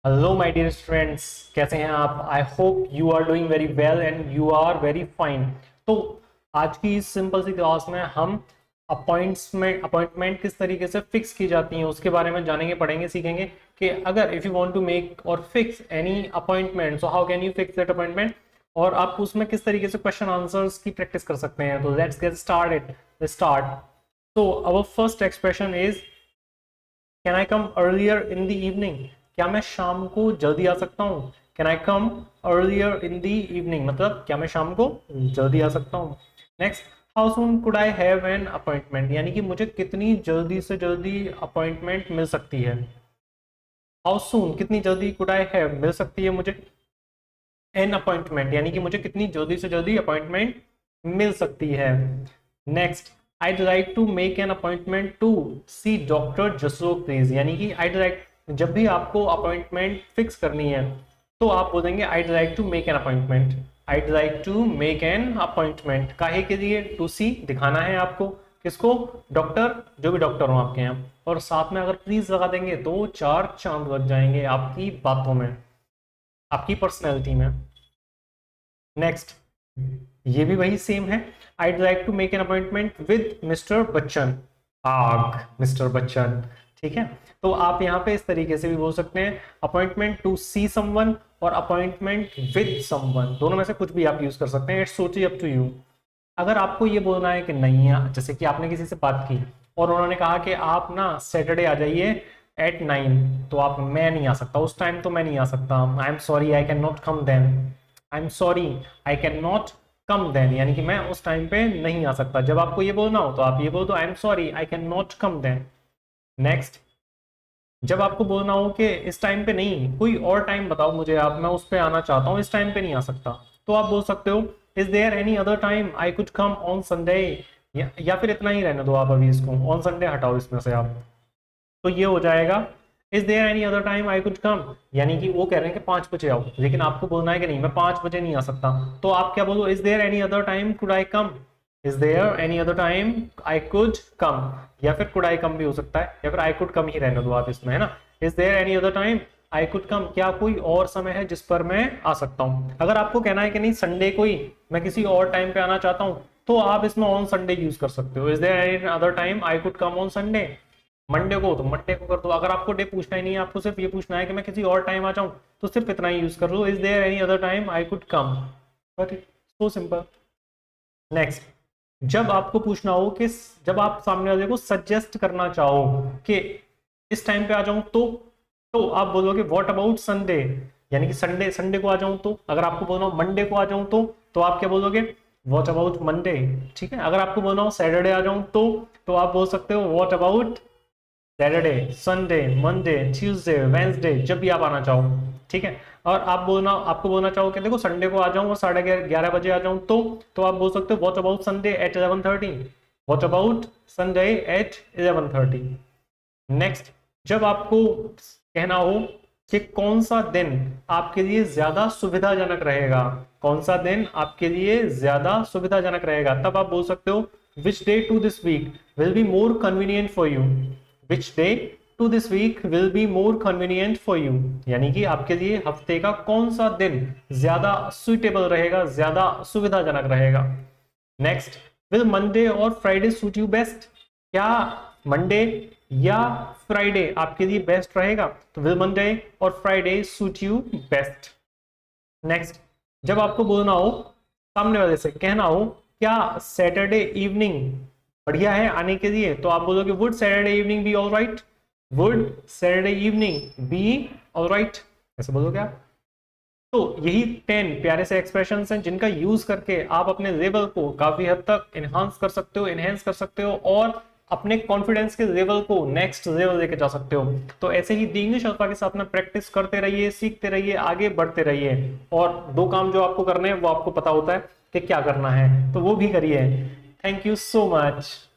Hello my dear students, कैसे हैं आप? I hope you are doing very well and you are very fine. तो आज की इस सिंपल सी क्लास में हम अपॉइंटमेंट किस तरीके से फिक्स की जाती हैं उसके बारे में जानेंगे, पढ़ेंगे, सीखेंगे कि अगर if you want to make और fix any appointment, so how can you fix that appointment, और आप उसमें किस तरीके से क्वेश्चन आंसर्स की प्रैक्टिस कर सकते हैं। तो लेट्स गेट स्टार्ट। तो our first expression is can I come earlier in the evening? क्या मैं शाम को जल्दी आ सकता हूँ? Can I come earlier in the evening मतलब क्या मैं शाम को जल्दी आ सकता हूँ। Next, how soon could I have an appointment, यानी कि मुझे कितनी जल्दी से जल्दी अपॉइंटमेंट मिल सकती है। हाउ सून कितनी जल्दी, कुड आई हैव मिल सकती है मुझे, एन अपॉइंटमेंट यानी कि मुझे कितनी जल्दी से जल्दी अपॉइंटमेंट मिल सकती है। Next, I'd like to make an appointment to see doctor Jasrok please, यानी कि I'd like, जब भी आपको अपॉइंटमेंट फिक्स करनी है तो आप बोलेंगे I'd like to make an appointment। I'd like to make an appointment काहे के लिए? टू सी दिखाना है आपको, किसको? डॉक्टर, जो भी डॉक्टर हो आपके यहाँ। और साथ में अगर प्लीज लगा देंगे तो चार चांद लग जाएंगे आपकी बातों में, आपकी पर्सनैलिटी में। नेक्स्ट, ये भी वही सेम है। I'd like to make an appointment with mister Bachchan. आग मिस्टर बच्चन, ठीक है। तो आप यहाँ पे इस तरीके से भी बोल सकते हैं अपॉइंटमेंट टू सी समवन और अपॉइंटमेंट विद समवन, दोनों में से कुछ भी आप यूज कर सकते हैं। It's totally up to you. अगर आपको ये बोलना है कि नहीं है, जैसे कि आपने किसी से बात की और उन्होंने कहा कि आप ना सैटरडे आ जाइए एट 9, तो आप, मैं नहीं आ सकता उस टाइम, तो मैं नहीं आ सकता, I am sorry I can not come then. I am sorry I can not come then, यानी कि मैं उस टाइम पे नहीं आ सकता। जब आपको ये बोलना हो तो आप ये बोल दो I am sorry I can not come then. Next, जब आपको बोलना हो कि इस टाइम पे नहीं, कोई और टाइम बताओ मुझे आप, मैं उस पर आना चाहता हूँ, इस टाइम पे नहीं आ सकता, तो आप बोल सकते हो is there any other time I could come on Sunday, या फिर इतना ही रहने दो आप, अभी इसको ऑन संडे हटाओ इसमें से आप। तो ये हो जाएगा is there any other time I could come, यानी कि वो कह रहे हैं कि 5 बजे आओ, लेकिन आपको बोलना है कि नहीं मैं 5 बजे नहीं आ सकता, तो आप क्या बोलो? Is there any other time could I come, is there any other time I could come, या फिर कुड आई कम भी हो सकता है, या फिर आई कुड कम ही रहने दो आप इसमें, है ना। Is there any other time I could come, क्या कोई और समय है जिस पर मैं आ सकता हूँ। अगर आपको कहना है कि नहीं संडे को ही मैं किसी और टाइम पे आना चाहता हूँ, तो आप इसमें ऑन संडे यूज कर सकते हो। Is there any other time I could come on Sunday, Monday को तो मंडे को कर दो। अगर आपको डे पूछना ही नहीं है, आपको सिर्फ ये पूछना है कि मैं किसी और टाइम आ जाऊं, तो सिर्फ इतना ही यूज कर लो, is there any other time I could come. But so simple. Next, जब आपको पूछना हो कि, जब आप सामने वाले को सजेस्ट करना चाहो कि इस टाइम पे आ जाऊं, तो आप बोलोगे व्हाट अबाउट संडे, यानी कि संडे संडे को आ जाऊं तो। अगर आपको बोलना हो मंडे को आ जाऊं तो आप क्या बोलोगे? व्हाट अबाउट मंडे, ठीक है। अगर आपको बोलना हो सैटरडे आ जाऊं तो आप बोल सकते हो what about Saturday, Sunday, Monday, Tuesday, Wednesday, जब भी आप आना चाहो, ठीक है। और आपको बोलना चाहो कि देखो संडे को आ जाऊं और 11:30 बजे आ जाऊं, तो आप बोल सकते हो what about Sunday at 11:30, what about Sunday at 11:30। Next, जब आपको कहना हो कि कौन सा दिन आपके लिए ज्यादा सुविधाजनक रहेगा, कौन सा दिन आपके लिए ज्यादा सुविधाजनक रहेगा, तब आप बोल सकते हो which day to this week will be more convenient for you, which day to this week will be more convenient for you, यानी कि आपके लिए हफ्ते का कौन सा दिन ज्यादा सुइटेबल रहेगा, ज्यादा सुविधाजनक रहेगा। नेक्स्ट, विल मंडे और फ्राइडे सूट यू बेस्ट, क्या मंडे या फ्राइडे आपके लिए बेस्ट रहेगा, तो विल मंडे और Friday suit you best. Next, जब आपको बोलना हो, सामने वाले से कहना हो क्या सैटरडे इवनिंग बढ़िया है आने के लिए, तो आप बोलोगे would Saturday evening be all right, would Saturday evening be all right, ऐसे बोलोगे आप। तो यही 10 प्यारे से एक्सप्रेशंस हैं जिनका यूज करके आप अपने लेवल को काफी हद तक एनहेंस कर सकते हो और अपने कॉन्फिडेंस के लेवल को नेक्स्ट लेवल लेके जा सकते हो। तो ऐसे ही दी इंग्लिश अल्फा के साथ में प्रैक्टिस करते रहिए, सीखते रहिए, आगे बढ़ते रहिए, और दो काम जो आपको करने हैं वो आपको पता होता है कि क्या करना है, तो वो भी करिए। Thank you so much.